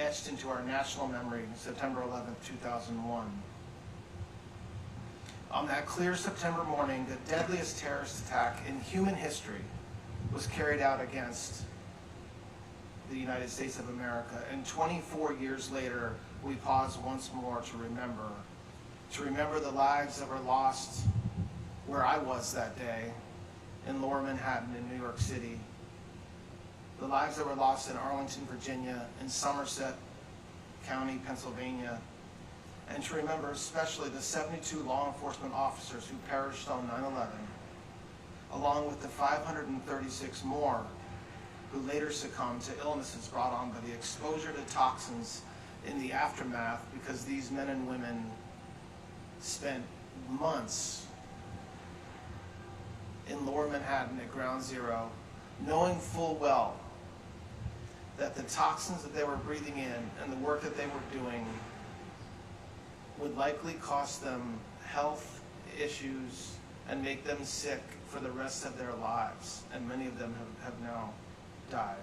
etched into our national memory September 11, 2001. On that clear September morning, the deadliest terrorist attack in human history was carried out against the United States of America. And 24 years later, we pause once more to remember the lives that were lost where I was that day, in Lower Manhattan in New York City, the lives that were lost in Arlington, Virginia, in Somerset County, Pennsylvania, and to remember especially the 72 law enforcement officers who perished on 9/11, along with the 536 more who later succumbed to illnesses brought on by the exposure to toxins in the aftermath, because these men and women spent months in Lower Manhattan at Ground Zero, knowing full well that the toxins that they were breathing in and the work that they were doing would likely cost them health issues and make them sick for the rest of their lives. And many of them have now died.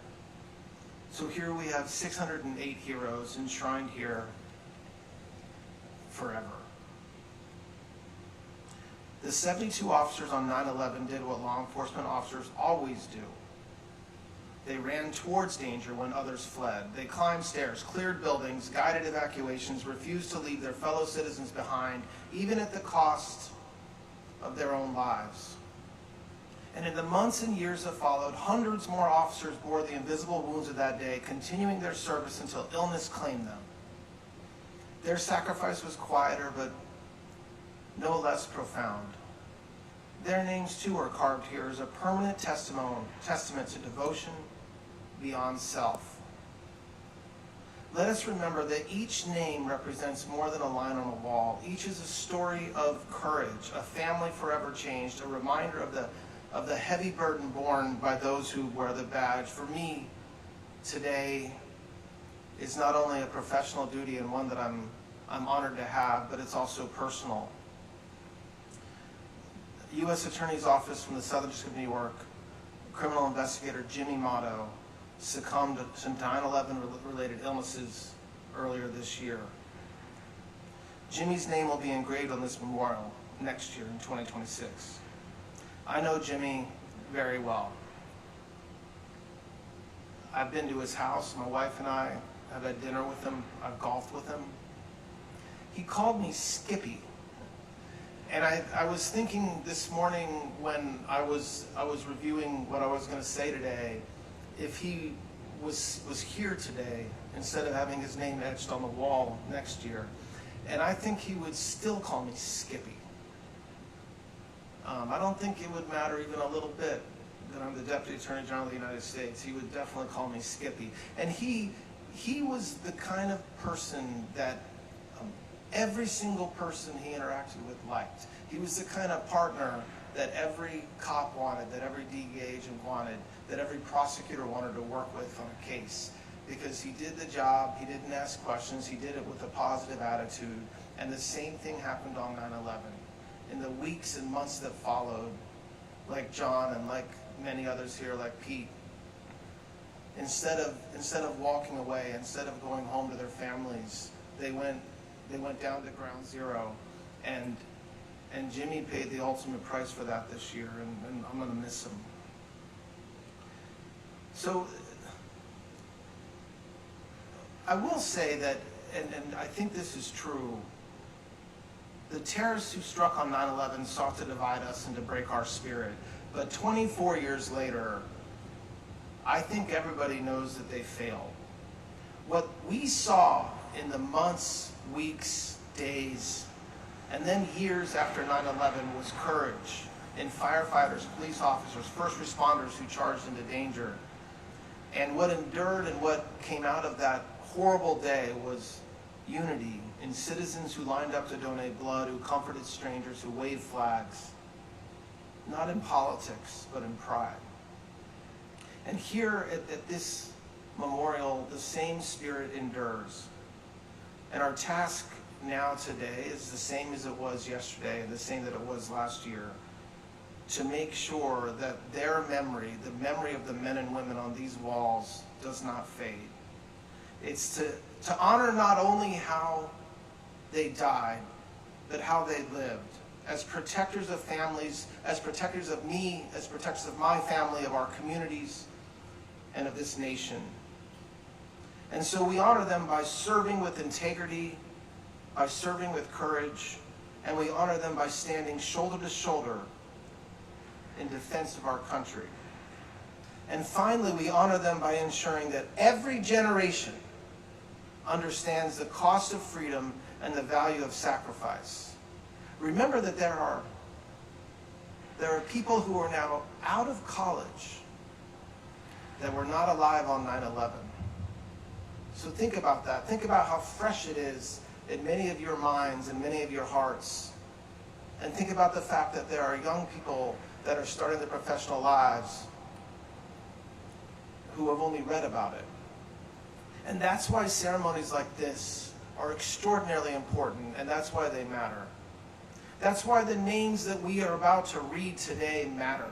So here we have 608 heroes enshrined here forever. The 72 officers on 9/11 did what law enforcement officers always do. They ran towards danger when others fled. They climbed stairs, cleared buildings, guided evacuations, refused to leave their fellow citizens behind, even at the cost of their own lives. And in the months and years that followed, hundreds more officers bore the invisible wounds of that day, continuing their service until illness claimed them. Their sacrifice was quieter, but no less profound. Their names, too, are carved here as a permanent testament to devotion beyond self. Let us remember that each name represents more than a line on a wall. Each is a story of courage, a family forever changed, a reminder of the heavy burden borne by those who wear the badge. For me, today is not only a professional duty and one that I'm honored to have, but it's also personal. U.S. Attorney's Office from the Southern District of New York, criminal investigator Jimmy Motto succumbed to 9/11 related illnesses earlier this year. Jimmy's name will be engraved on this memorial next year in 2026. I know Jimmy very well. I've been to his house. My wife and I have had dinner with him. I've golfed with him. He called me Skippy. And I was thinking this morning when I was reviewing what I was going to say today, if he was here today instead of having his name etched on the wall next year, and I think he would still call me Skippy. I don't think it would matter even a little bit that I'm the Deputy Attorney General of the United States. He would definitely call me Skippy. And he was the kind of person that every single person he interacted with liked. He was the kind of partner that every cop wanted, that every DEA agent wanted, that every prosecutor wanted to work with on a case. Because he did the job, he didn't ask questions, he did it with a positive attitude. And the same thing happened on 9/11. In the weeks and months that followed, like John and like many others here, like Pete, instead of walking away, instead of going home to their families, they went down to Ground Zero, and Jimmy paid the ultimate price for that this year, and I'm going to miss him. So I will say that, and I think this is true, the terrorists who struck on 9/11 sought to divide us and to break our spirit. But 24 years later, I think everybody knows that they failed. What we saw in the months, weeks, days, and then years after 9/11 was courage in firefighters, police officers, first responders who charged into danger. And what endured and what came out of that horrible day was unity in citizens who lined up to donate blood, who comforted strangers, who waved flags, not in politics, but in pride. And here at this memorial, the same spirit endures. And our task now today is the same as it was yesterday and the same that it was last year, to make sure that their memory, the memory of the men and women on these walls, does not fade. It's to honor not only how they died, but how they lived, as protectors of families, as protectors of me, as protectors of my family, of our communities, and of this nation. And so we honor them by serving with integrity, by serving with courage, and we honor them by standing shoulder to shoulder in defense of our country. And finally, we honor them by ensuring that every generation understands the cost of freedom and the value of sacrifice. Remember that there are people who are now out of college that were not alive on 9/11. So think about that. Think about how fresh it is in many of your minds and many of your hearts. And think about the fact that there are young people that are starting their professional lives who have only read about it. And that's why ceremonies like this are extraordinarily important, and that's why they matter. That's why the names that we are about to read today matter,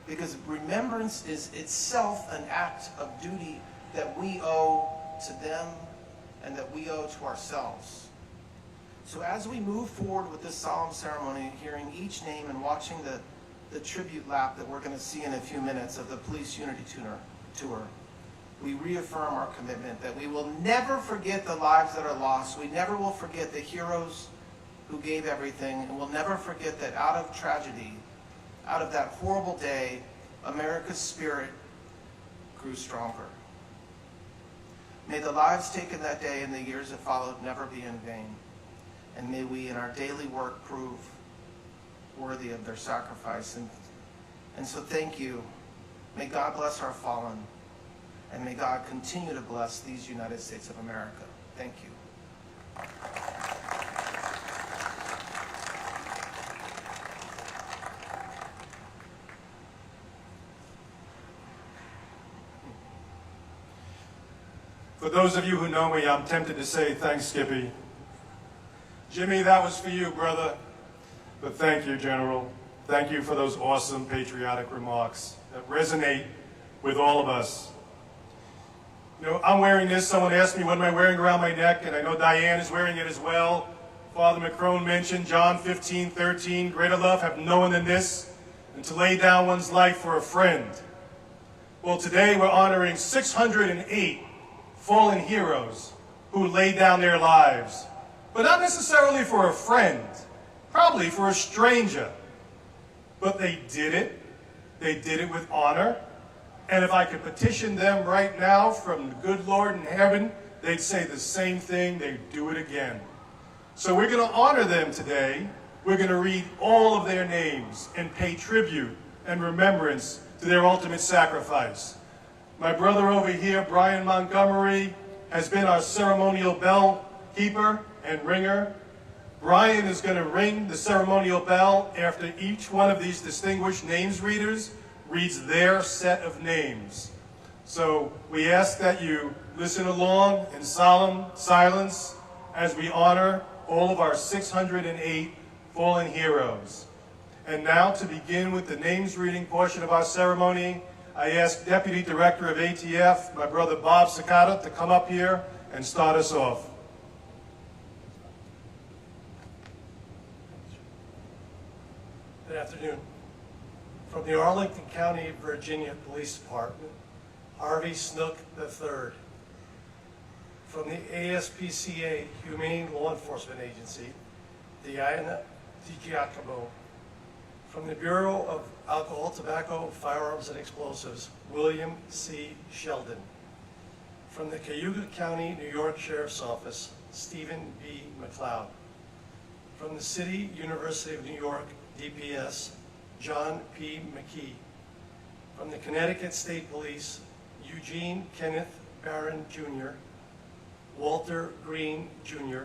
because remembrance is itself an act of duty that we owe to them and that we owe to ourselves. So as we move forward with this solemn ceremony, hearing each name and watching the tribute lap that we're going to see in a few minutes of the Police Unity Tour, we reaffirm our commitment that we will never forget the lives that are lost. We never will forget the heroes who gave everything, and we'll never forget that out of tragedy, out of that horrible day, America's spirit grew stronger. May the lives taken that day and the years that followed never be in vain. And may we in our daily work prove worthy of their sacrifice. And so thank you. May God bless our fallen. And may God continue to bless these United States of America. Thank you. For those of you who know me, I'm tempted to say, thanks, Skippy. Jimmy, that was for you, brother. But thank you, General. Thank you for those awesome patriotic remarks that resonate with all of us. You know, I'm wearing this. Someone asked me, what am I wearing around my neck? And I know Diane is wearing it as well. Father McCrone mentioned John 15:13. Greater love have no one than this, than to lay down one's life for a friend. Well, today we're honoring 608 fallen heroes who laid down their lives, but not necessarily for a friend, probably for a stranger. But they did it. They did it with honor. And if I could petition them right now from the good Lord in heaven, they'd say the same thing. They'd do it again. So we're going to honor them today. We're going to read all of their names and pay tribute and remembrance to their ultimate sacrifice. My brother over here, Brian Montgomery, has been our ceremonial bell keeper and ringer. Brian is going to ring the ceremonial bell after each one of these distinguished names readers reads their set of names. So we ask that you listen along in solemn silence as we honor all of our 608 fallen heroes. And now to begin with the names reading portion of our ceremony, I ask Deputy Director of ATF, my brother Bob Sakata, to come up here and start us off. Good afternoon. From the Arlington County, Virginia Police Department, Harvey Snook III. From the ASPCA Humane Law Enforcement Agency, Diana DiGiacomo. From the Bureau of Alcohol, Tobacco, Firearms, and Explosives, William C. Sheldon. From the Cayuga County, New York Sheriff's Office, Stephen B. McLeod. From the City University of New York, DPS, John P. McKee. From the Connecticut State Police, Eugene Kenneth Barron, Jr., Walter Green, Jr.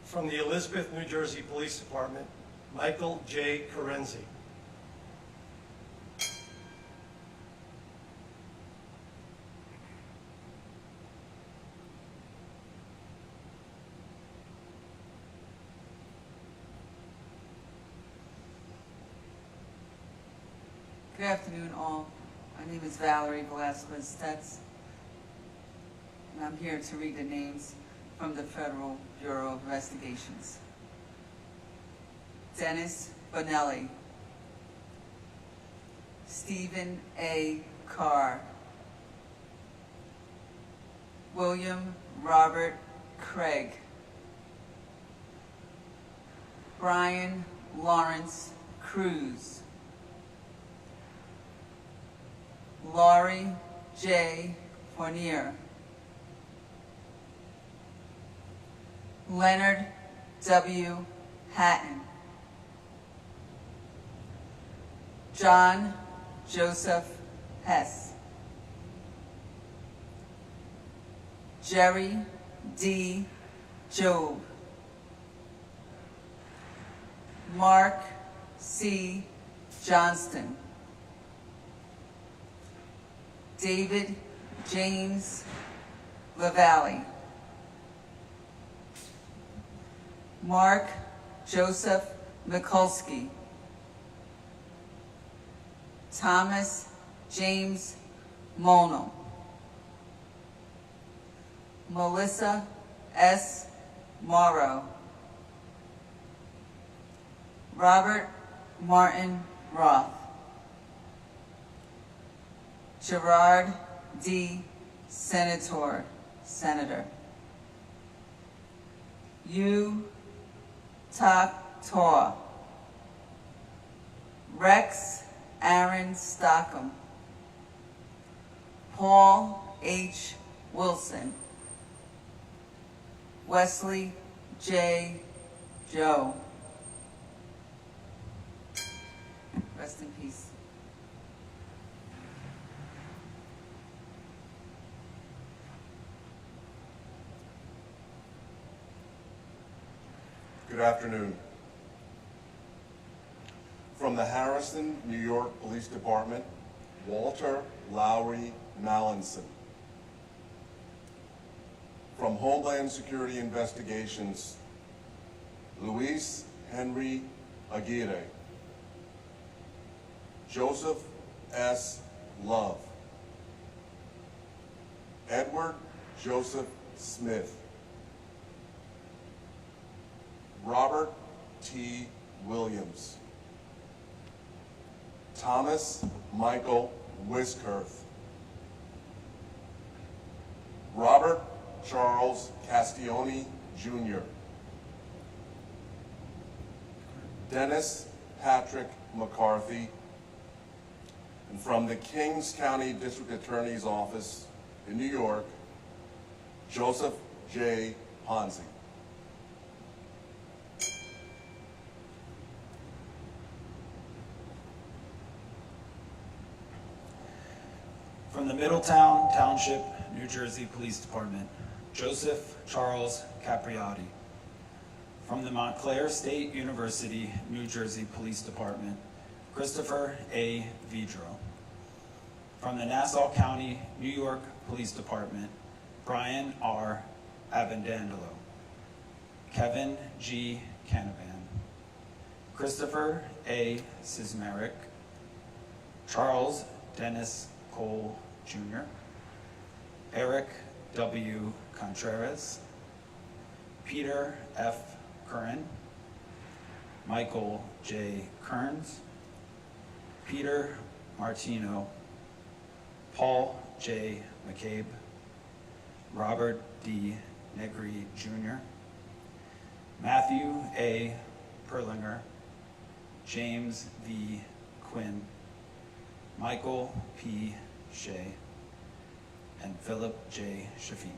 From the Elizabeth, New Jersey Police Department, Michael J. Carenzi. Good afternoon, all. My name is Valerie Velasquez Stetz. and I'm here to read the names from the Federal Bureau of Investigations. Dennis Bonelli, Stephen A. Carr, William Robert Craig, Brian Lawrence Cruz, Laurie J. Fournier, Leonard W. Hatton, John Joseph Hess, Jerry D. Job, Mark C. Johnston, David James LaValle, Mark Joseph Mikulski, Thomas James Monal, Melissa S. Morrow, Robert Martin Roth, Gerard D. Senator, Yu Tak Tor, Rex Aaron Stockham, Paul H. Wilson, Wesley J. Joe. Rest in peace. Good afternoon. From the Harrison, New York Police Department, Walter Lowry Mallinson. From Homeland Security Investigations, Luis Henry Aguirre, Joseph S. Love, Edward Joseph Smith, Robert T. Williams, Thomas Michael Wiskhurth, Robert Charles Castiglione, Jr., Dennis Patrick McCarthy, and from the Kings County District Attorney's Office in New York, Joseph J. Ponzi. From the Middletown Township, New Jersey Police Department, Joseph Charles Capriati. From the Montclair State University, New Jersey Police Department, Christopher A. Vidro. From the Nassau County, New York Police Department, Brian R. Abendandolo, Kevin G. Canavan, Christopher A. Sismeric, Charles Dennis Cole Jr., Eric W. Contreras, Peter F. Curran, Michael J. Kearns, Peter Martino, Paul J. McCabe, Robert D. Negri Jr., Matthew A. Perlinger, James V. Quinn, Michael P. Shea, and Philip J. Shafini.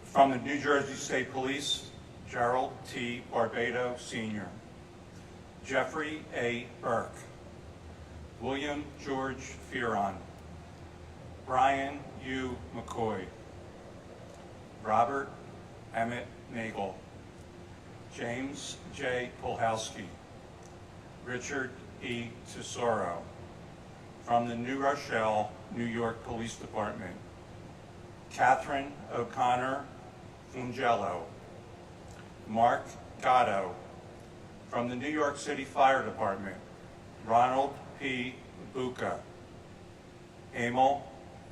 From the New Jersey State Police, Gerald T. Barbado, Sr., Jeffrey A. Burke, William George Fearon, Brian U. McCoy, Robert Emmett Nagel, James J. Polhowski, Richard E. Tesoro. From the New Rochelle, New York Police Department, Catherine O'Connor Fungello. Mark Gatto. From the New York City Fire Department, Ronald P. Buca. Emil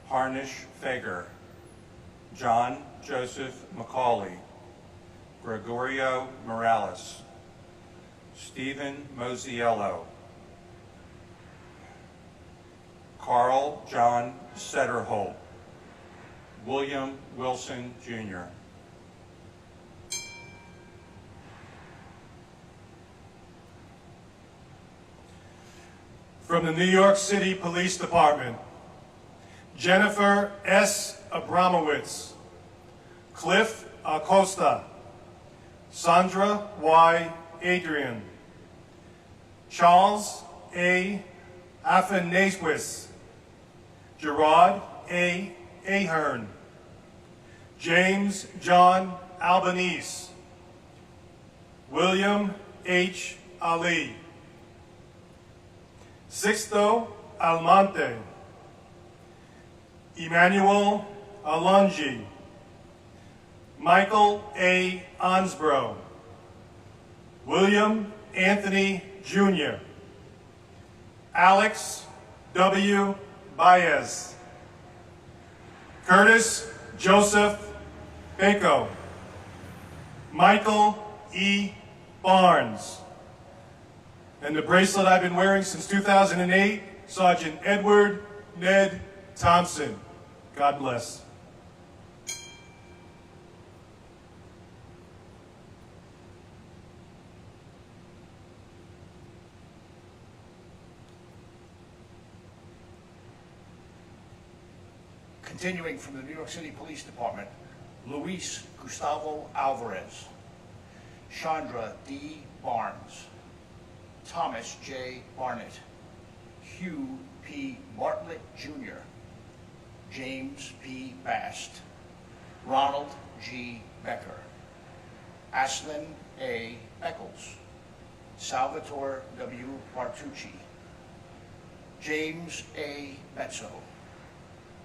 Harnish Fager. John Joseph McCauley. Gregorio Morales. Stephen Mosiello. Carl John Setterholt. William Wilson, Jr. From the New York City Police Department, Jennifer S. Abramowitz, Cliff Acosta, Sandra Y. Adrian, Charles A. Athanasius, Gerard A. Ahern, James John Albanese, William H. Ali, Sixto Almonte, Emmanuel Alonji, Michael A. Onsbro, William Anthony Jr., Alex W. Baez, Curtis Joseph Bako, Michael E. Barnes, and the bracelet I've been wearing since 2008, Sergeant Edward Ned Thompson. God bless. Continuing from the New York City Police Department, Luis Gustavo Alvarez, Chandra D. Barnes, Thomas J. Barnett, Hugh P. Bartlett Jr., James P. Bast, Ronald G. Becker, Aslin A. Beckles, Salvatore W. Bartucci, James A. Betzo,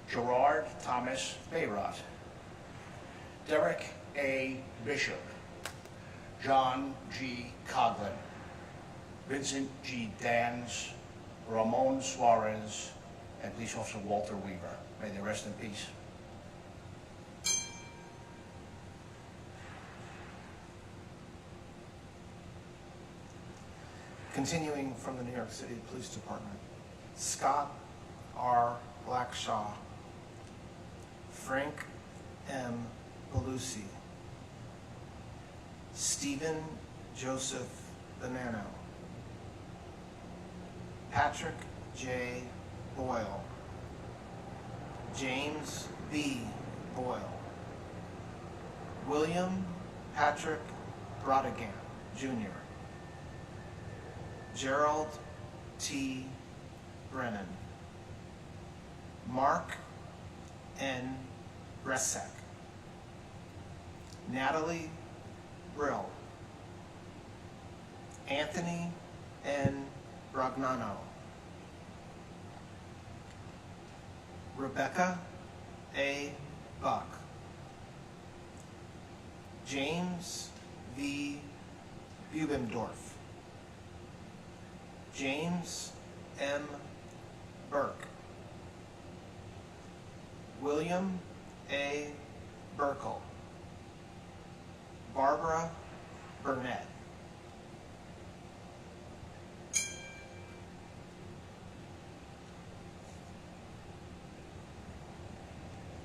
Gerard Thomas Bayrott, Derek A. Bishop, John G. Coughlin, Vincent G. Dans, Ramon Suarez, and Police Officer Walter Weaver. May they rest in peace. Continuing from the New York City Police Department, Scott R. Blackshaw, Frank M. Belusi, Stephen Joseph Bonanno, Patrick J. Boyle, James B. Boyle, William Patrick Brodigan, Jr., Gerald T. Brennan, Mark N. Bresek, Natalie Brill, Anthony N. Bragnano, Rebecca A. Buck, James V. Bubendorf, James M. Burke, William A. Burkle, Barbara Burnett,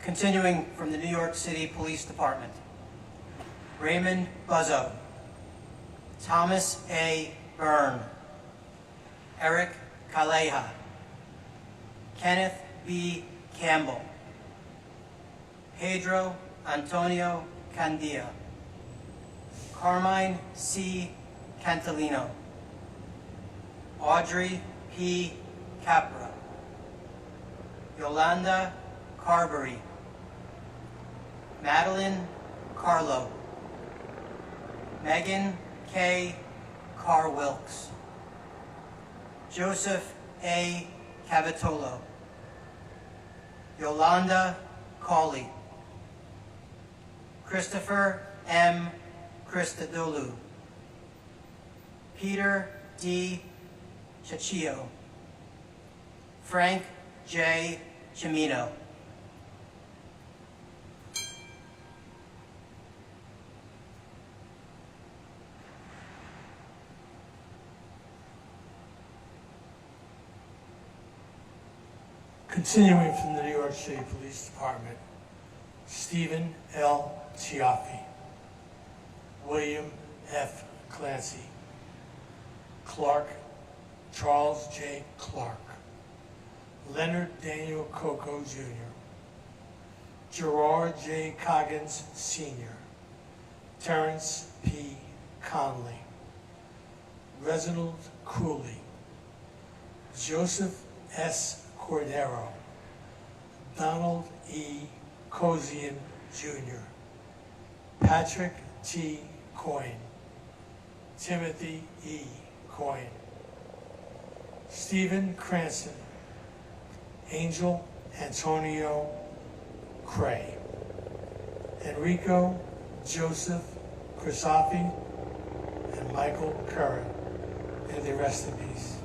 Continuing from the New York City Police Department, Raymond Buzzo, Thomas A. Byrne, Eric Kaleha, Kenneth B. Campbell, Pedro Antonio Candia, Carmine C. Cantilino, Audrey P. Capra, Yolanda Carberry, Madeline Carlo, Megan K. Carr-Wilkes, Joseph A. Cavitolo, Yolanda Cawley, Christopher M. Christodoulou, Peter D. Chachio, Frank J. Chimino, Continuing from the New York City Police Department, Stephen L. Chiaffi, William F. Clancy, Clark Charles J. Clark, Leonard Daniel Coco Jr., Gerard J. Coggins Sr., Terrence P. Conley, Reginald Cooley, Joseph S. Cordero, Donald E. Kozian Jr., Patrick T. Coyne, Timothy E. Coyne, Stephen Cranston, Angel Antonio Cray, Enrico Joseph Crisafi, and Michael Curran. May they rest in peace.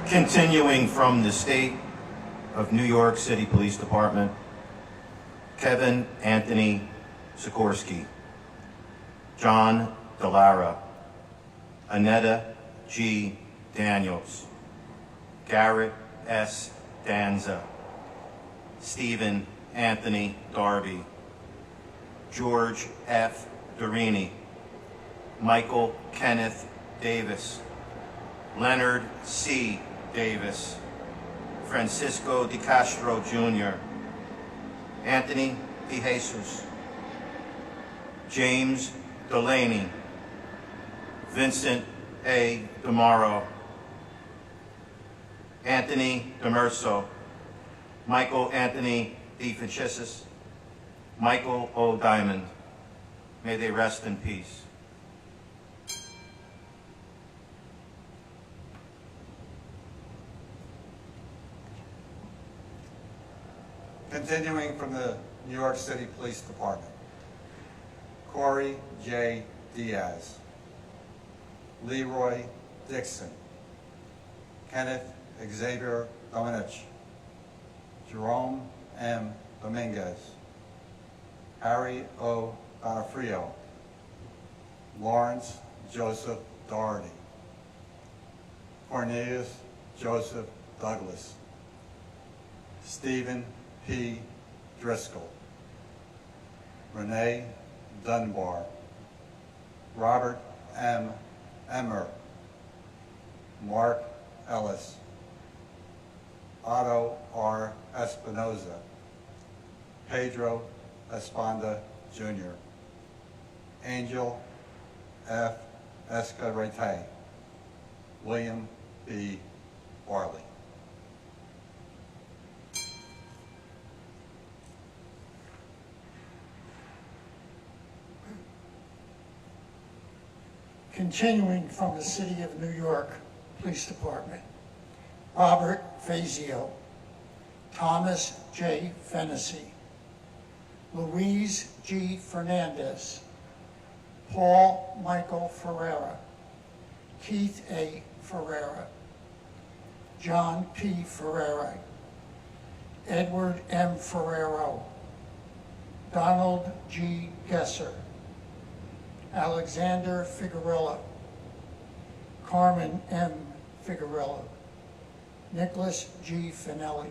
Continuing from the State of New York City Police Department, Kevin Anthony Sikorsky, John Delara, Annetta G. Daniels, Garrett S. Danza, Stephen Anthony Darby, George F. Dorini, Michael Kenneth Davis, Leonard C. Davis, Francisco De Castro Jr., Anthony De Jesus, James Delaney, Vincent A. DeMauro, Anthony DeMerso, Michael Anthony DeFranciscis, Michael O. Diamond. May they rest in peace. Continuing from the New York City Police Department, Corey J. Diaz, Leroy Dixon, Kenneth Xavier Domenech, Jerome M. Dominguez, Harry O. Donofrio, Lawrence Joseph Doherty, Cornelius Joseph Douglas, Stephen P. Driscoll, Renee Dunbar, Robert M. Emmer, Mark Ellis, Otto R. Espinoza, Pedro Esponda Jr., Angel F. Escarrete, William B. Barley. Continuing from the City of New York Police Department, Robert Fazio, Thomas J. Fennessy, Louise G. Fernandez, Paul Michael Ferreira, Keith A. Ferreira, John P. Ferreira, Edward M. Ferrero, Donald G. Gesser, Alexander Figueroa, Carmen M. Figueroa, Nicholas G. Finelli.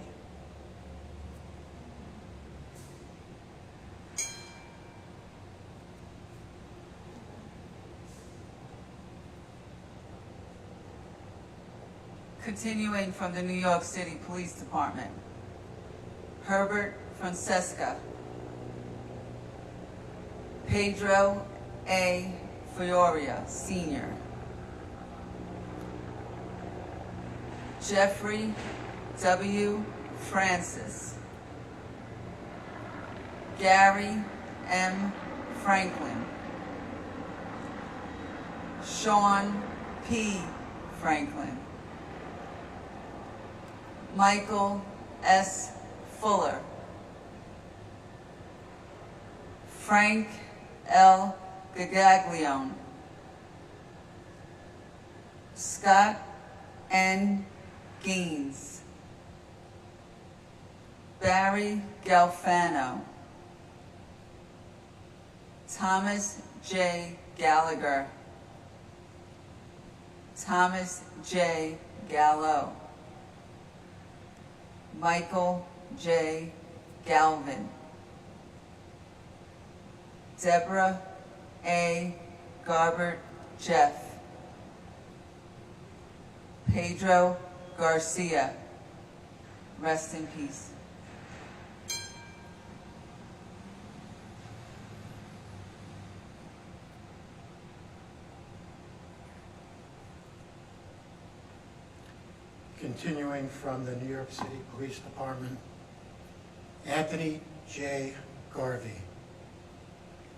Continuing from the New York City Police Department, Herbert Francesca, Pedro A. Fioria, Sr., Jeffrey W. Francis, Gary M. Franklin, Sean P. Franklin, Michael S. Fuller, Frank L. Gagaglione, Scott N. Gaines, Barry Galfano, Thomas J. Gallagher, Thomas J. Gallo, Michael J. Galvin, Deborah A. Garbert Jeff, Pedro Garcia, rest in peace. Continuing from the New York City Police Department, Anthony J. Garvey,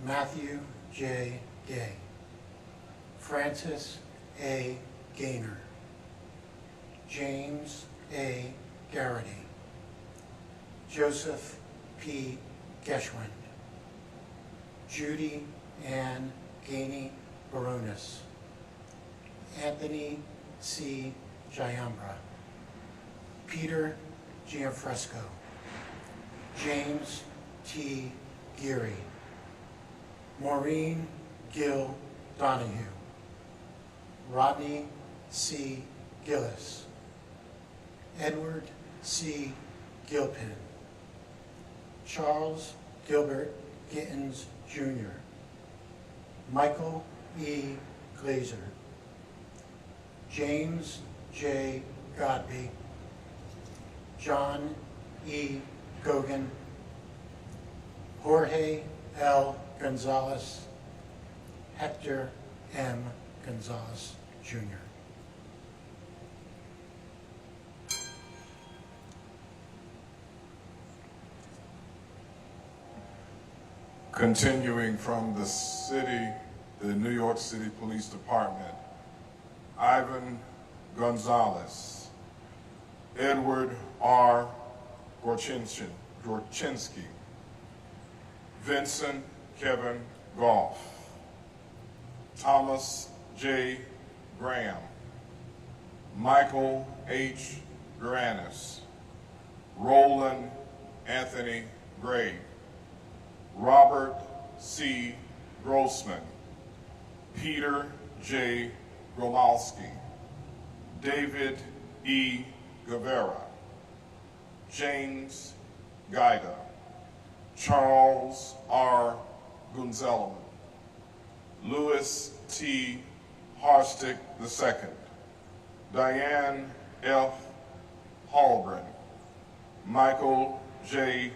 Matthew J. Gay, Francis A. Gaynor, James A. Garrity, Joseph P. Geschwind, Judy Ann Gainey Baronis, Anthony C. Giambra, Peter Gianfresco, James T. Geary, Maureen Gill Donahue, Rodney C. Gillis, Edward C. Gilpin, Charles Gilbert Gittins, Jr., Michael E. Glazer, James J. Godby, John E. Gogan, Jorge L. Gonzalez, Hector M. Gonzalez, Jr. Continuing from the city, the New York City Police Department, Ivan Gonzalez, Edward R. Gorchinsky, Vincent Kevin Goff, Thomas J. Graham, Michael H. Granis, Roland Anthony Gray, Robert C. Grossman, Peter J. Gromowski, David E. Guevara, James Gaida, Charles R. Gunzelman, Louis T. Harstick II, Diane F. Hallgren, Michael J.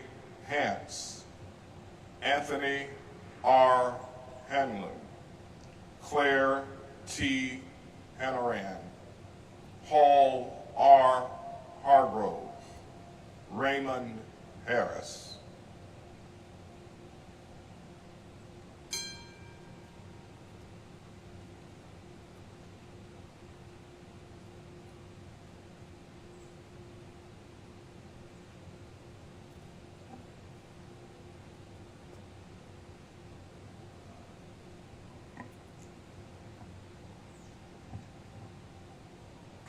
Hance, Anthony R. Hanlon, Claire T. Hanaran, Paul R. Hargrove, Raymond Harris.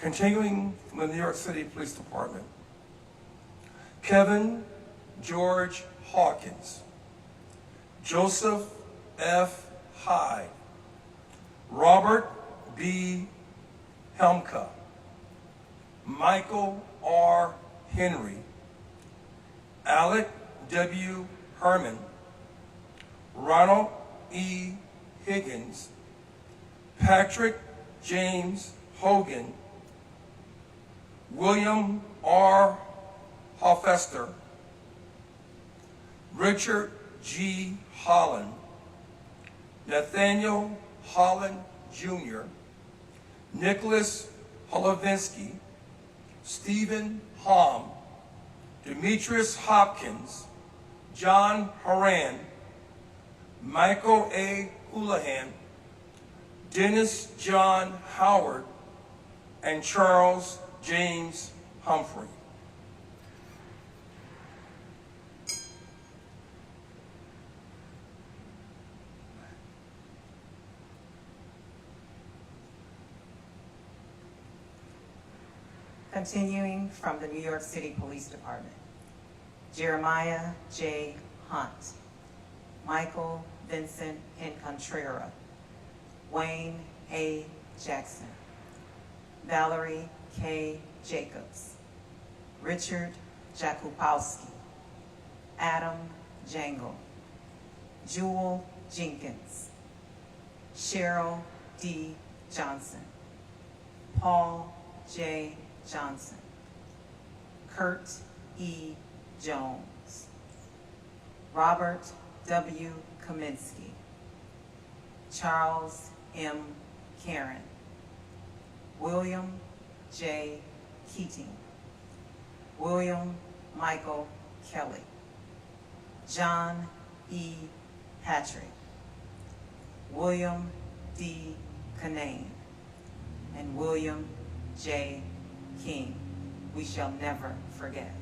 Continuing from the New York City Police Department, Kevin George Hawkins, Joseph F. Hyde, Robert B. Helmka, Michael R. Henry, Alec W. Herman, Ronald E. Higgins, Patrick James Hogan, William R. Hoffester, Richard G. Holland, Nathaniel Holland Jr., Nicholas Holovinsky, Stephen Hom, Demetrius Hopkins, John Horan, Michael A. Houlihan, Dennis John Howard, and Charles James Humphrey. Continuing from the New York City Police Department, Jeremiah J. Hunt, Michael Vincent Incontrera, Wayne A. Jackson, Valerie K. Jacobs, Richard Jakubowski, Adam Jangle, Jewel Jenkins, Cheryl D. Johnson, Paul J. Johnson, Kurt E. Jones, Robert W. Kaminsky, Charles M. Karen, William J. Keating, William Michael Kelly, John E. Patrick, William D. Canane, and William J. King. We shall never forget.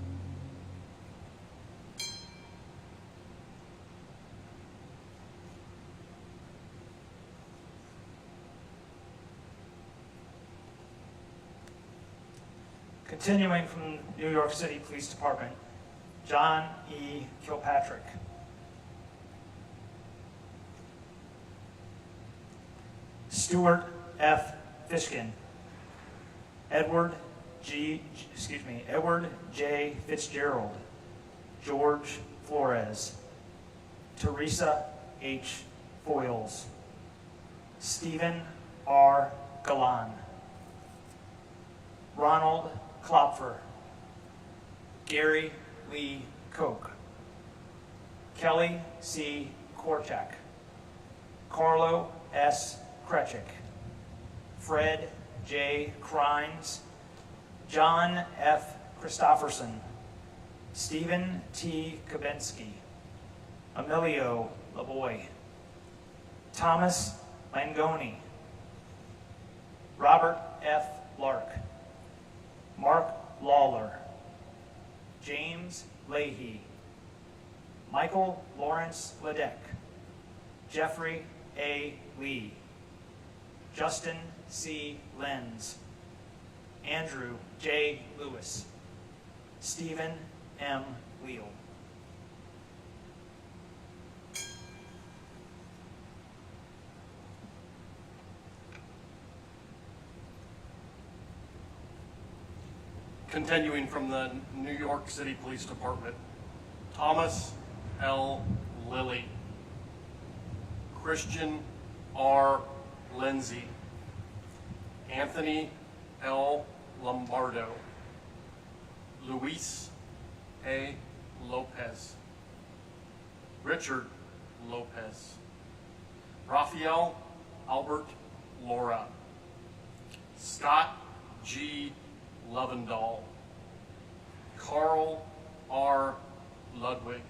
Continuing from New York City Police Department, John E. Kilpatrick, Stuart F. Fishkin, Edward J. Fitzgerald, George Flores, Teresa H. Foyles, Stephen R. Galan, Ronald Klopfer, Gary Lee Koch, Kelly C. Korchak, Carlo S. Krechik, Fred J. Krines, John F. Christofferson, Stephen T. Kabensky, Emilio Lavoy, Thomas Langoni, Robert F. Lark, Mark Lawler, James Leahy, Michael Lawrence Ledeck, Jeffrey A. Lee, Justin C. Lenz, Andrew J. Lewis, Stephen M. Wheel. Continuing from the New York City Police Department, Thomas L. Lilly, Christian R. Lindsay, Anthony L. Lombardo, Luis A. Lopez, Richard Lopez, Rafael Albert Laura, Scott G. Lovendahl, Carl R. Ludwig,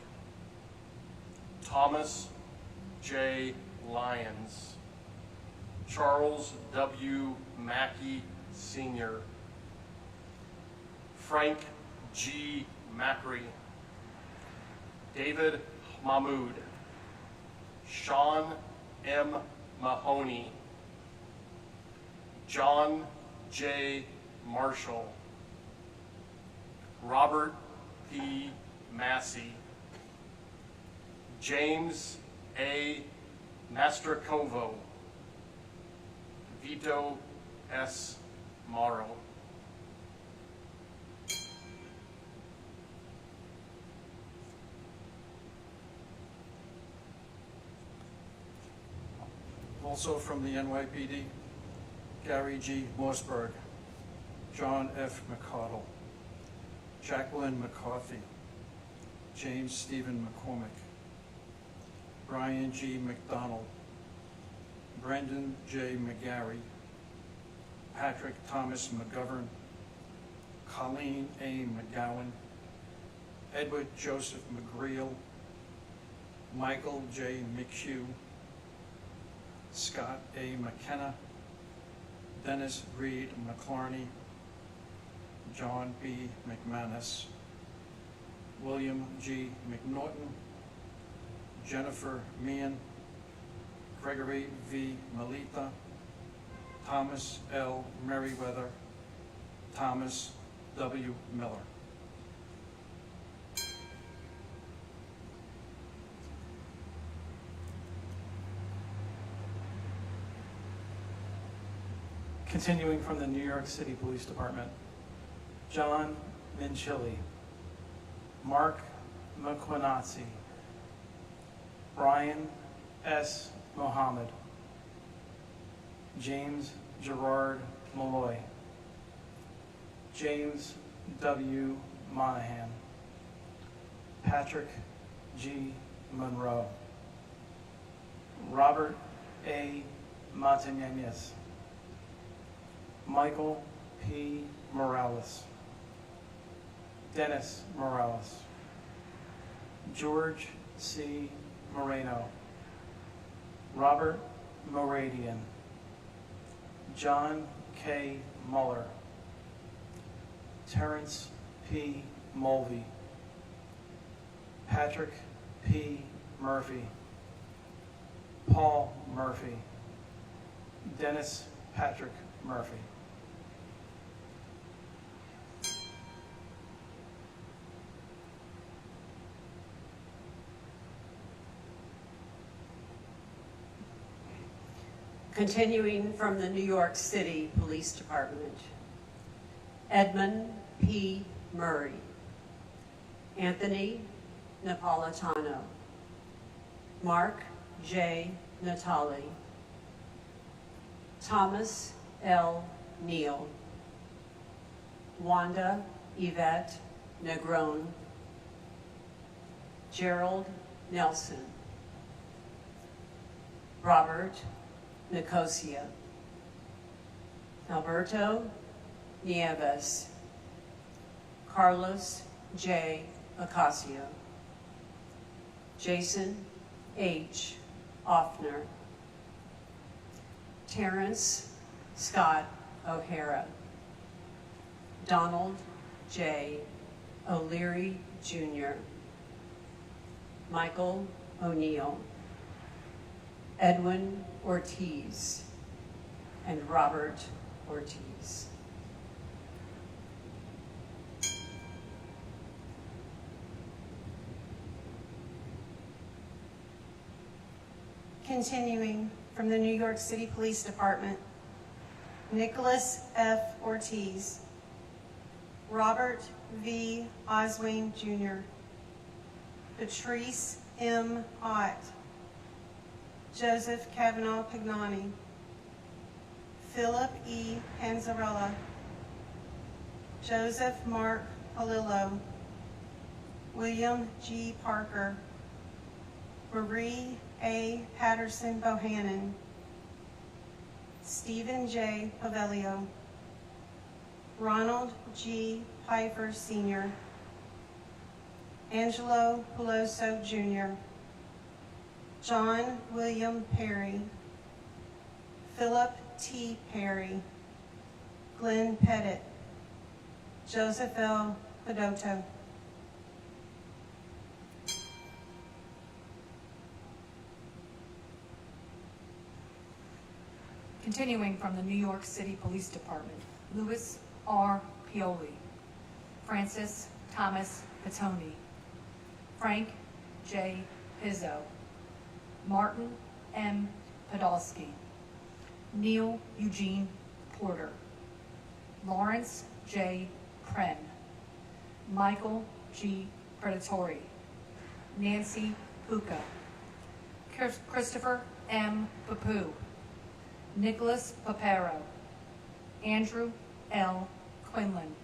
Thomas J. Lyons, Charles W. Mackey Sr., Frank G. Macri, David Mahmood, Sean M. Mahoney, John J. Marshall, Robert P. Massey, James A. Mastrocovo, Vito S. Morrow. Also from the NYPD, Gary G. Mossberg, John F. McConnell, Jacqueline McCarthy, James Stephen McCormick, Brian G. McDonald, Brendan J. McGarry, Patrick Thomas McGovern, Colleen A. McGowan, Edward Joseph McGreal, Michael J. McHugh, Scott A. McKenna, Dennis Reed McClarney, John B. McManus, William G. McNaughton, Jennifer Meehan, Gregory V. Melita, Thomas L. Merriweather, Thomas W. Miller. Continuing from the New York City Police Department, John Minchilli, Mark McQuinazzi, Brian S. Mohammed, James Gerard Malloy, James W. Monahan, Patrick G. Monroe, Robert A. Montañez, Michael P. Morales, Dennis Morales, George C. Moreno, Robert Moradian, John K. Muller, Terrence P. Mulvey, Patrick P. Murphy, Paul Murphy, Dennis Patrick Murphy. Continuing from the New York City Police Department, Edmund P. Murray, Anthony Napolitano, Mark J. Natali, Thomas L. Neal, Wanda Yvette Negron, Gerald Nelson, Robert Nicosia, Alberto Nieves, Carlos J. Ocasio, Jason H. Offner, Terrence Scott O'Hara, Donald J. O'Leary Jr., Michael O'Neill, Edwin Ortiz, and Robert Ortiz. Continuing from the New York City Police Department, Nicholas F. Ortiz, Robert V. Oswing Jr., Patrice M. Ott, Joseph Kavanaugh Pignani, Philip E. Panzarella, Joseph Mark Palillo, William G. Parker, Marie A. Patterson Bohannon, Stephen J. Pavelio, Ronald G. Pfeiffer Sr., Angelo Peloso Jr., John William Perry, Philip T. Perry, Glenn Pettit, Joseph L. Pedotto. Continuing from the New York City Police Department, Louis R. Pioli, Francis Thomas Petoni, Frank J. Pizzo, Martin M. Podolsky, Neil Eugene Porter, Lawrence J. Pren, Michael G. Predatori, Nancy Puka, Christopher M. Papu, Nicholas Papero, Andrew L. Quinlan,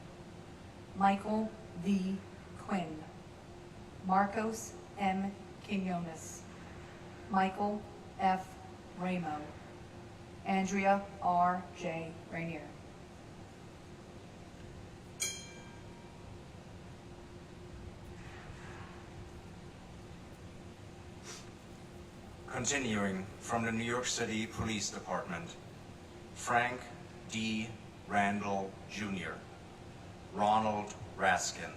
Michael V. Quinn, Marcos M. Quinones, Michael F. Ramo, Andrea R. J. Rainier. Continuing from the New York City Police Department, Frank D. Randall, Jr., Ronald Raskin,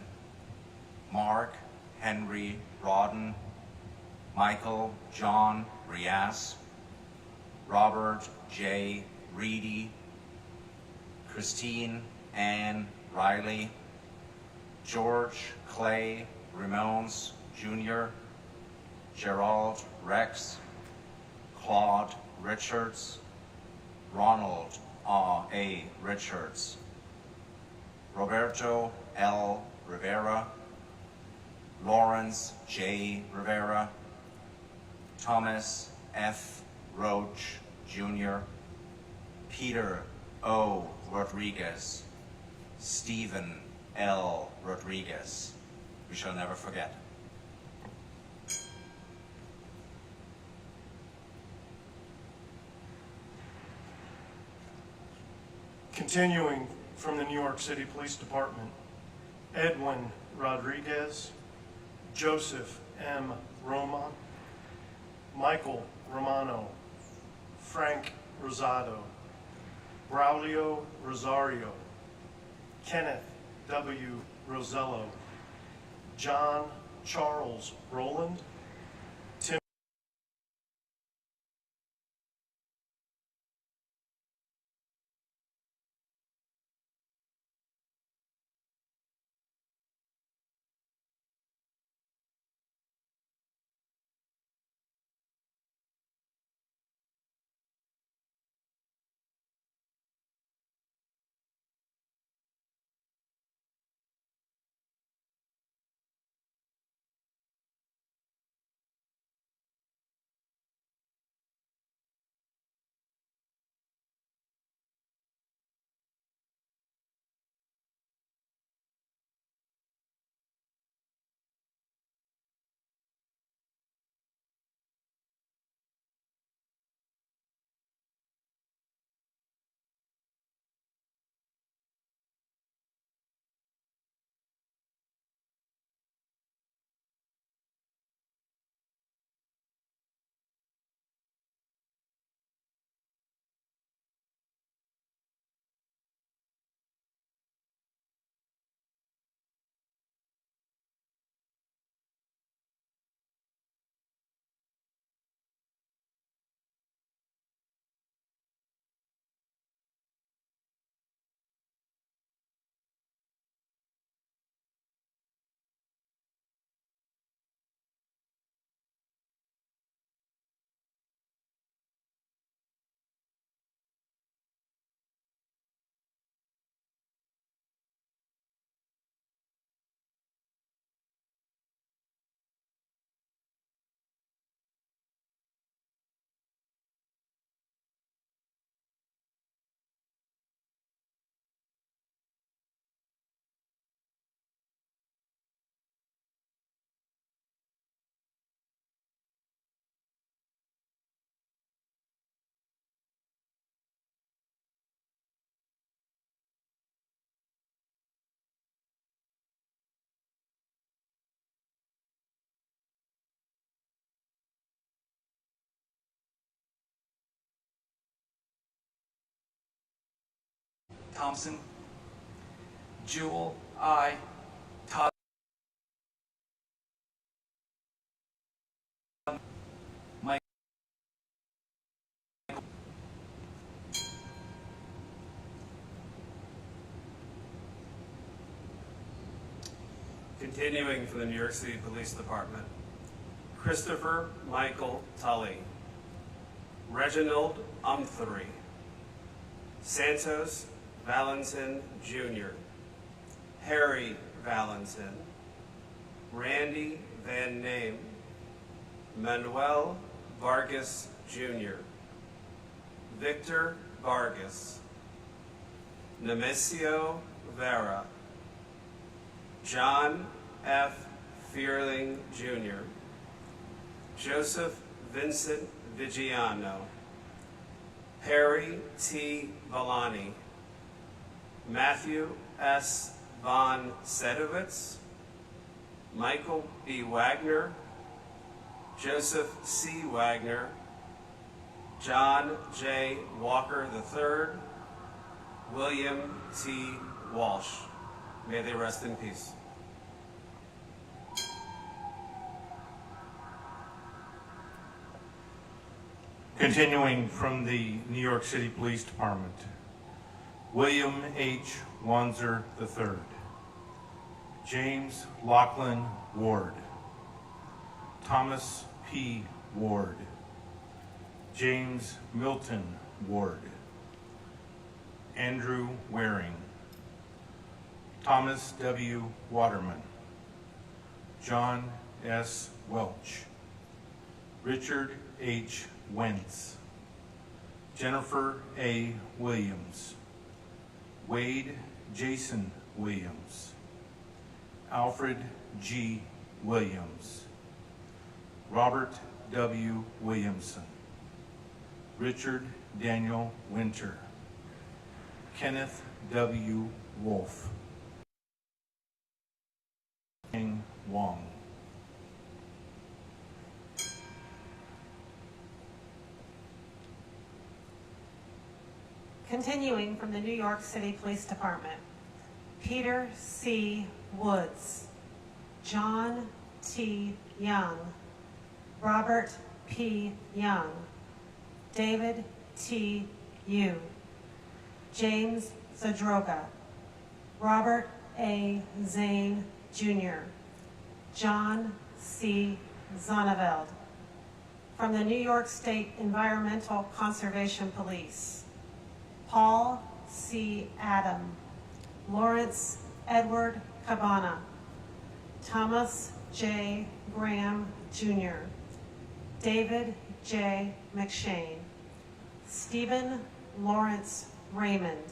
Mark Henry Rodden, Michael John Rias, Robert J. Reedy, Christine Ann Riley, George Clay Ramones, Jr., Gerald Rex, Claude Richards, Ronald A. Richards, Roberto L. Rivera, Lawrence J. Rivera, Thomas F. Roach, Jr., Peter O. Rodriguez, Stephen L. Rodriguez. We shall never forget. Continuing from the New York City Police Department, Edwin Rodriguez, Joseph M. Roman, Michael Romano, Frank Rosado, Braulio Rosario, Kenneth W. Rosello, John Charles Rowland, Tim Thompson, Jewel I. Todd, Mike. Continuing from the New York City Police Department, Christopher Michael Tully, Reginald Umthery, Santos Valentin Jr., Harry Valentin, Randy Van Name, Manuel Vargas Jr., Victor Vargas, Nemesio Vera, John F. Fearling Jr., Joseph Vincent Vigiano, Harry T. Villani, Matthew S. Von Sedowitz, Michael B. Wagner, Joseph C. Wagner, John J. Walker III, William T. Walsh. May they rest in peace. Continuing from the New York City Police Department, William H. Wanzer III, James Lachlan Ward, Thomas P. Ward, James Milton Ward, Andrew Waring, Thomas W. Waterman, John S. Welch, Richard H. Wentz, Jennifer A. Williams, Wade Jason Williams, Alfred G. Williams, Robert W. Williamson, Richard Daniel Winter, Kenneth W. Wolf, King Wong. Continuing from the New York City Police Department, Peter C. Woods, John T. Young, Robert P. Young, David T. Yu, James Zadroga, Robert A. Zane, Jr., John C. Zonneveld. From the New York State Environmental Conservation Police, Paul C. Adam, Lawrence Edward Cabana, Thomas J. Graham, Jr., David J. McShane, Stephen Lawrence Raymond.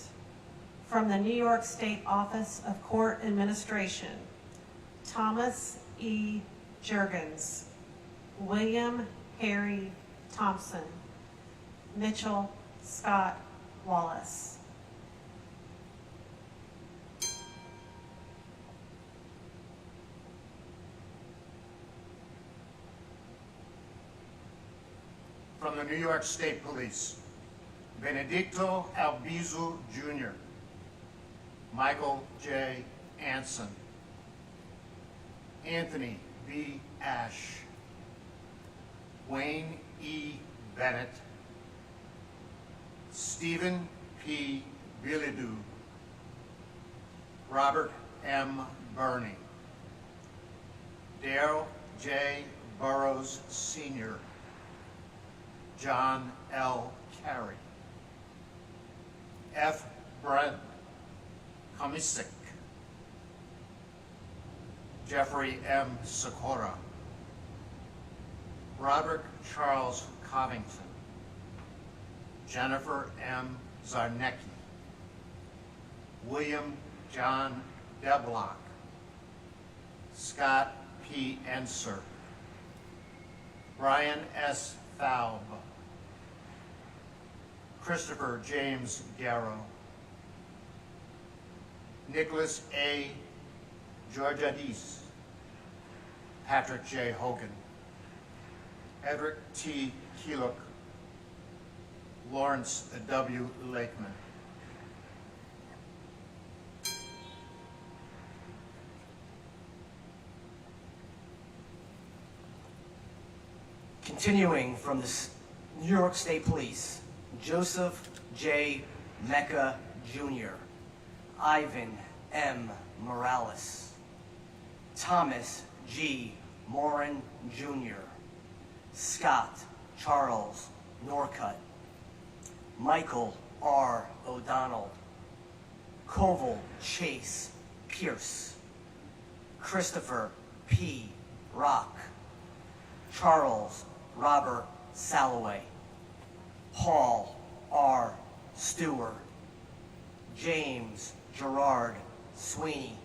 From the New York State Office of Court Administration, Thomas E. Juergens, William Harry Thompson, Mitchell Scott Wallace. From the New York State Police, Benedicto Albizu Jr., Michael J. Anson, Anthony B. Ash, Wayne E. Bennett, Stephen P. Bilidu, Robert M. Burney, Darrell J. Burrows Sr., John L. Carey, F. Brent Komisik, Jeffrey M. Sikora, Robert Charles Covington, Jennifer M. Zarnecki, William John Deblock, Scott P. Enser, Brian S. Faub, Christopher James Garrow, Nicholas A. Georgiadis, Patrick J. Hogan, Edric T. Keelook, Lawrence W. Lakeman. Continuing from the New York State Police, Joseph J. Mecca Jr., Ivan M. Morales, Thomas G. Morin Jr., Scott Charles Norcutt, Michael R. O'Donnell, Koval Chase Pierce, Christopher P. Rock, Charles Robert Salloway, Paul R. Stewart, James Gerard Sweeney,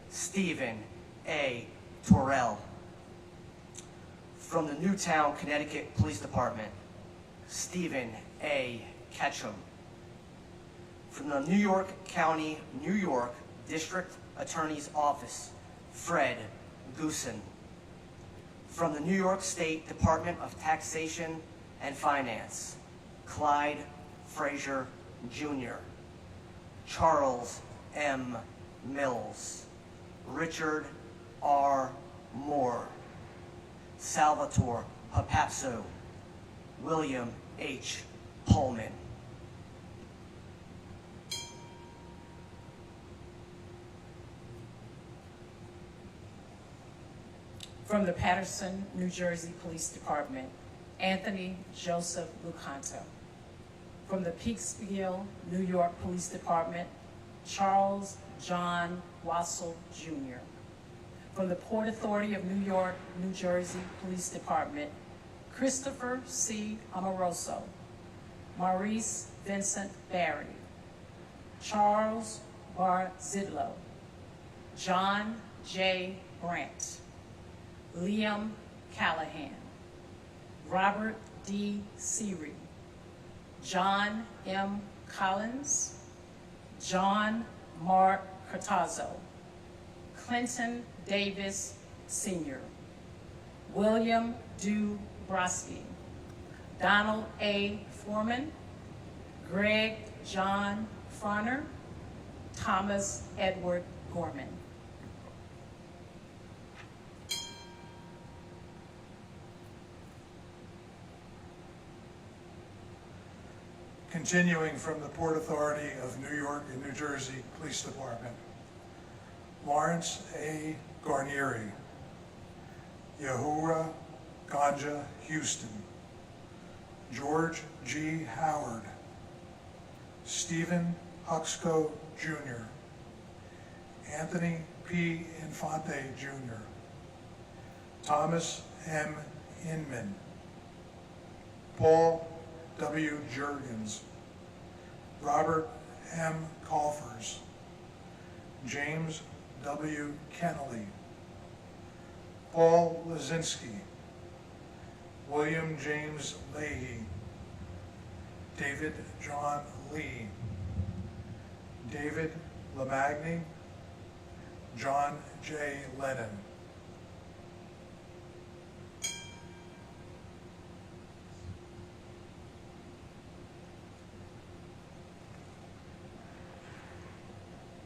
Stephen A. Torrell. From the Newtown, Connecticut Police Department, Stephen A. Ketchum. From the New York County, New York District Attorney's Office, Fred Goosen. From the New York State Department of Taxation and Finance, Clyde Frazier Jr., Charles M. Mills, Richard R. Moore, Salvatore Papapso, William H. Pullman. From the Paterson, New Jersey Police Department, Anthony Joseph Lucanto. From the Peekskill, New York Police Department, Charles John Wassel Jr. From the Port Authority of New York, New Jersey Police Department, Christopher C. Amoroso, Maurice Vincent Barry, Charles Barzidlo, John J. Brandt, Liam Callahan, Robert D. Seary, John M. Collins, John Mark Cortazzo, Clinton Davis Sr., William Dubrosky, Donald A. Foreman, Greg John Fronner, Thomas Edward Gorman. Continuing from the Port Authority of New York and New Jersey Police Department, Lawrence A. Garnieri, Yahuwah Ganja Houston, George G. Howard, Stephen Huxco Jr., Anthony P. Infante Jr., Thomas M. Inman, Paul W. Jurgens, Robert M. Coffers, James W. Kennelly, Paul Lazinski, William James Leahy, David John Lee, David Lamagny, John J. Lennon.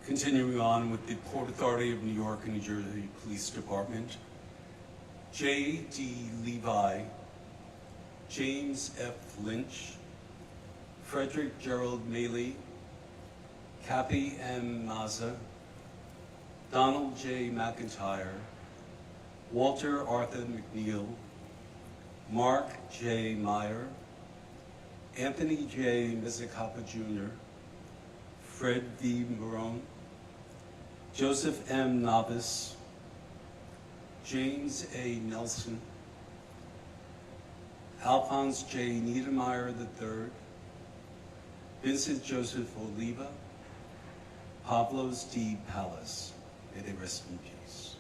Continuing on with the Port Authority of New York and New Jersey Police Department, J. D. Levi, James F. Lynch, Frederick Gerald Maley, Cappy M. Mazza, Donald J. McIntyre, Walter Arthur McNeil, Mark J. Meyer, Anthony J. Mizikapa Jr., Fred V. Marone, Joseph M. Novice, James A. Nelson, Alphonse J. Niedermeyer III, Vincent Joseph Oliva, Pavlos D. Pallas. May they rest in peace.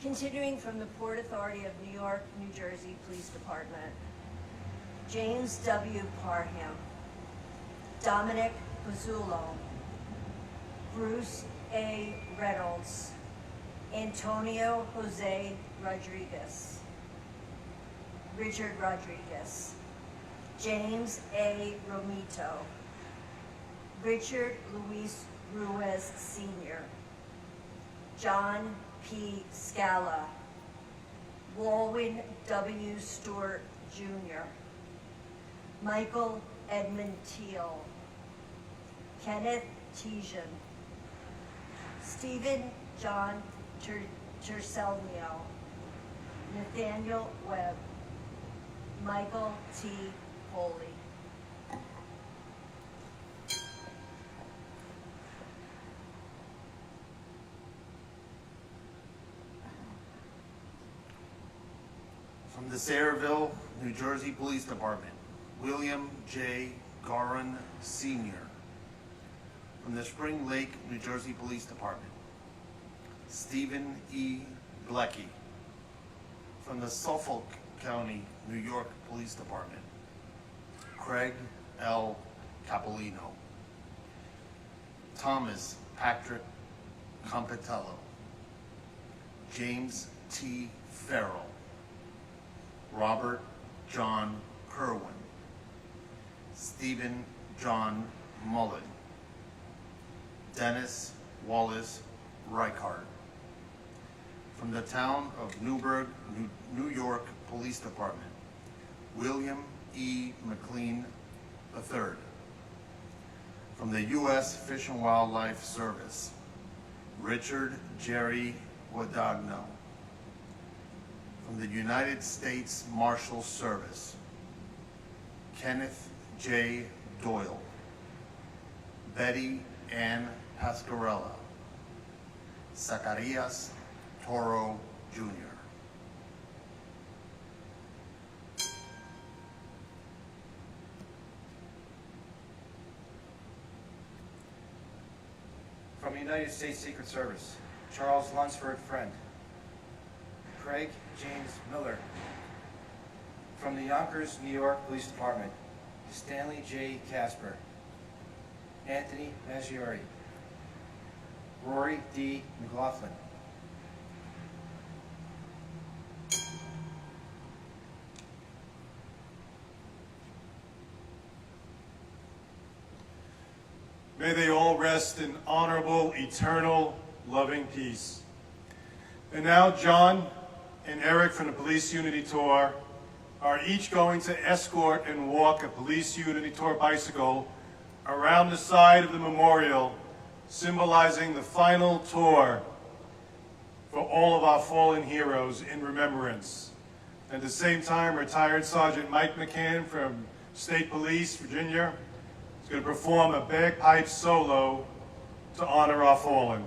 Continuing from the Port Authority of New York, New Jersey Police Department, James W. Parham, Dominic Pizzulo, Bruce A. Reynolds, Antonio Jose Rodriguez, Richard Rodriguez, James A. Romito, Richard Luis Ruiz Sr., John P. Scala, Walwyn W. Stewart Jr., Michael Edmund Teal, Kenneth Tijan, Stephen John Tercelmio, Nathaniel Webb, Michael T. Foley. From the Sayreville, New Jersey Police Department, William J. Garin Sr. From the Spring Lake, New Jersey Police Department, Stephen E. Blecky. From the Suffolk County, New York Police Department, Craig L. Capolino. Thomas Patrick Compitello. James T. Farrell. Robert John Kerwin. Stephen John Mullen. Dennis Wallace Reichard. From the town of Newburgh, New York Police Department, William E. McLean III. From the U.S. Fish and Wildlife Service, Richard Jerry Guadagno. From the United States Marshal Service, Kenneth J. Doyle. Betty Ann Pascarella. Zacarias Toro, Jr. From the United States Secret Service, Charles Lunsford Friend. Craig James Miller. From the Yonkers, New York Police Department, Stanley J. Casper. Anthony Maggiore. Rory D. McLaughlin. May they all rest in honorable, eternal, loving peace. And now John and Eric from the Police Unity Tour are each going to escort and walk a Police Unity Tour bicycle around the side of the memorial, symbolizing the final tour for all of our fallen heroes in remembrance. At the same time, retired Sergeant Mike McCann from State Police, Virginia, is going to perform a bagpipe solo to honor our fallen.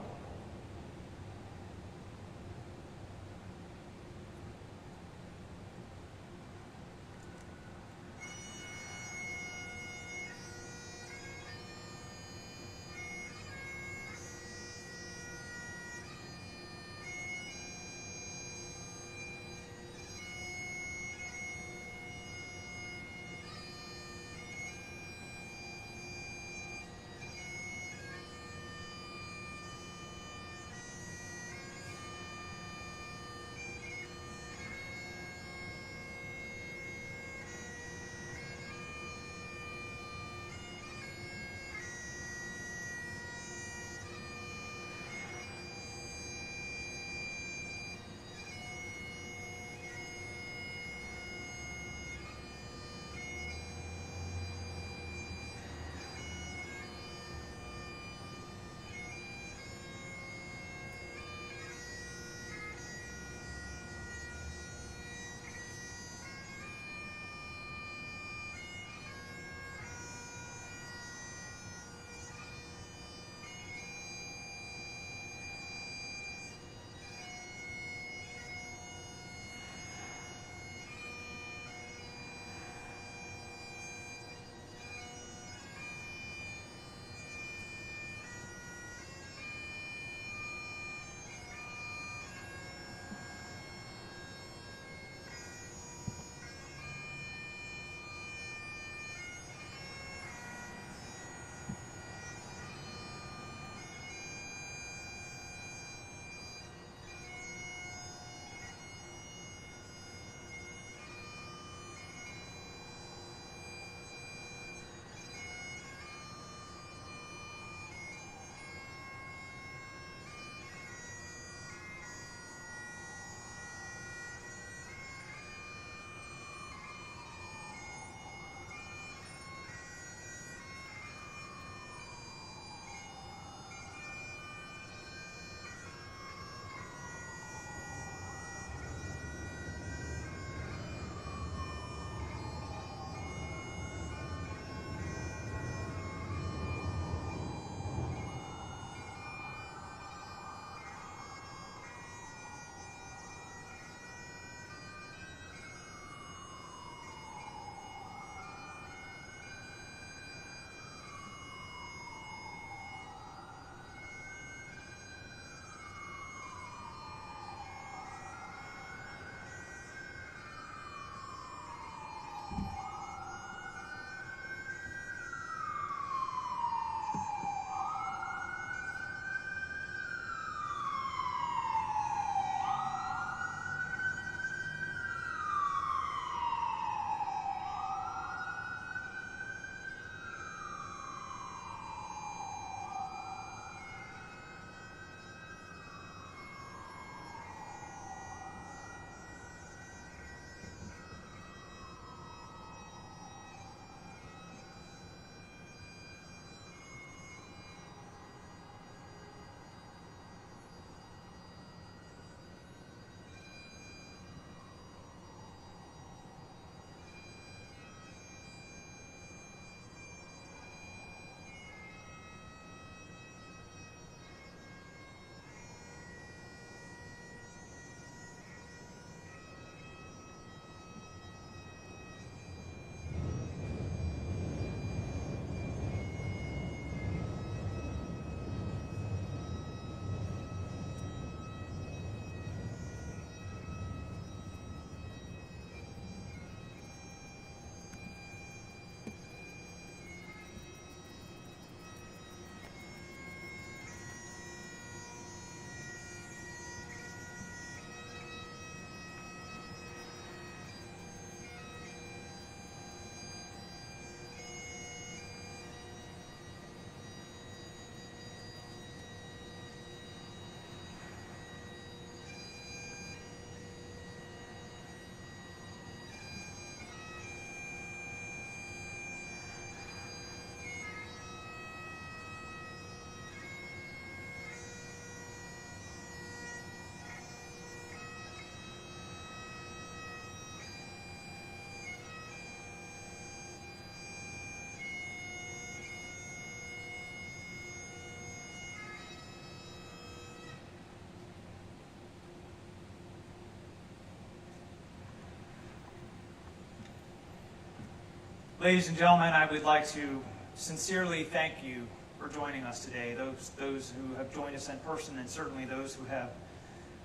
Ladies and gentlemen, I would like to sincerely thank you for joining us today, those who have joined us in person and certainly those who have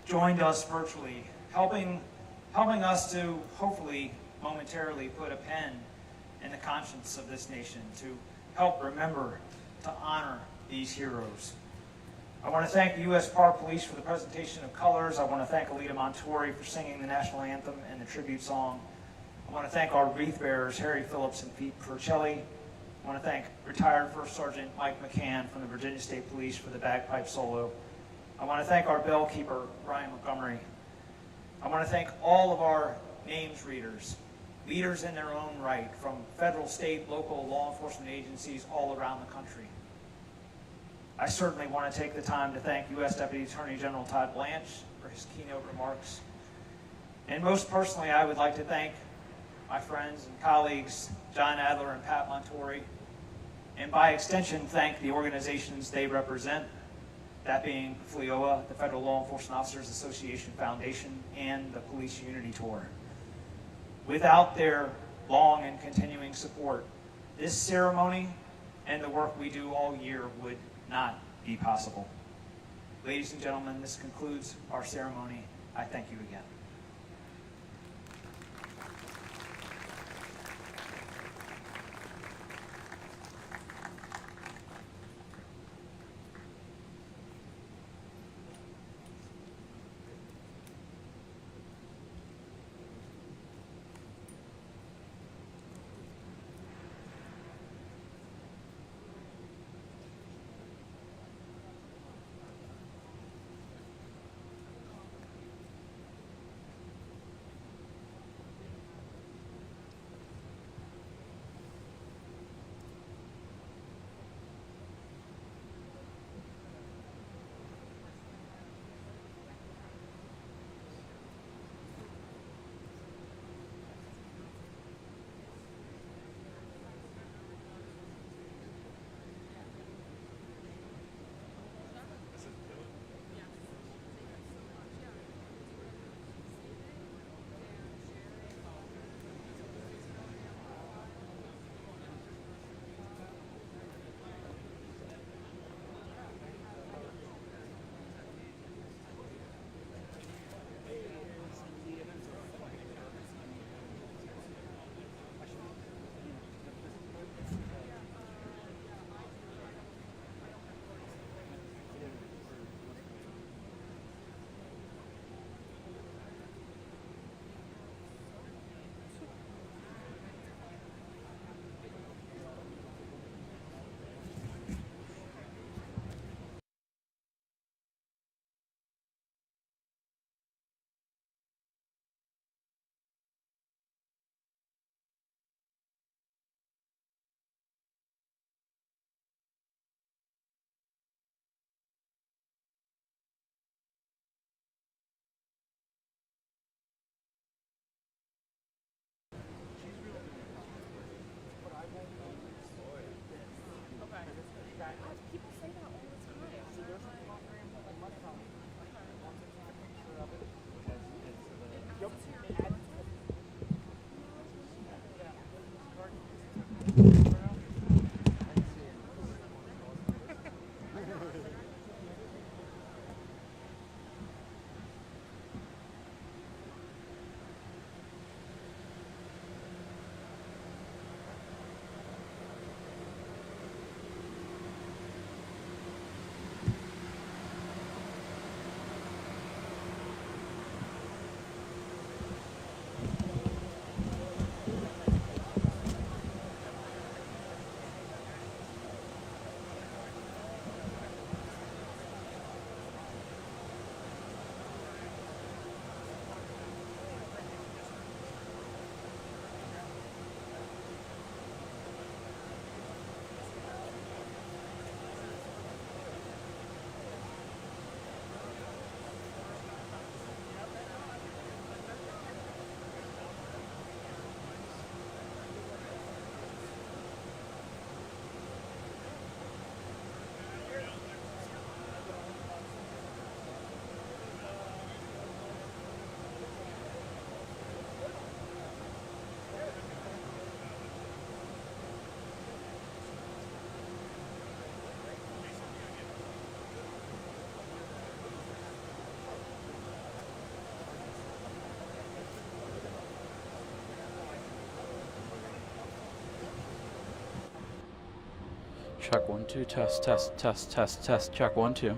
joined us virtually, helping us to hopefully momentarily put a pen in the conscience of this nation, to help remember, to honor these heroes. I want to thank the U.S. Park Police for the presentation of colors. I want to thank Alita Montori for singing the national anthem and the tribute song. I want to thank our wreath bearers, Harry Phillips and Pete Percelli. I want to thank retired First Sergeant Mike McCann from the Virginia State Police for the bagpipe solo. I want to thank our bell keeper, Ryan Montgomery. I want to thank all of our names readers, leaders in their own right, from federal, state, local law enforcement agencies all around the country. I certainly want to take the time to thank U.S. Deputy Attorney General Todd Blanche for his keynote remarks. And most personally, I would like to thank my friends and colleagues, John Adler and Pat Montori, and by extension, thank the organizations they represent, that being FLEOA, the Federal Law Enforcement Officers Association Foundation, and the Police Unity Tour. Without their long and continuing support, this ceremony and the work we do all year would not be possible. Ladies and gentlemen, this concludes our ceremony. I thank you again. Check 1 2 test check 1 2.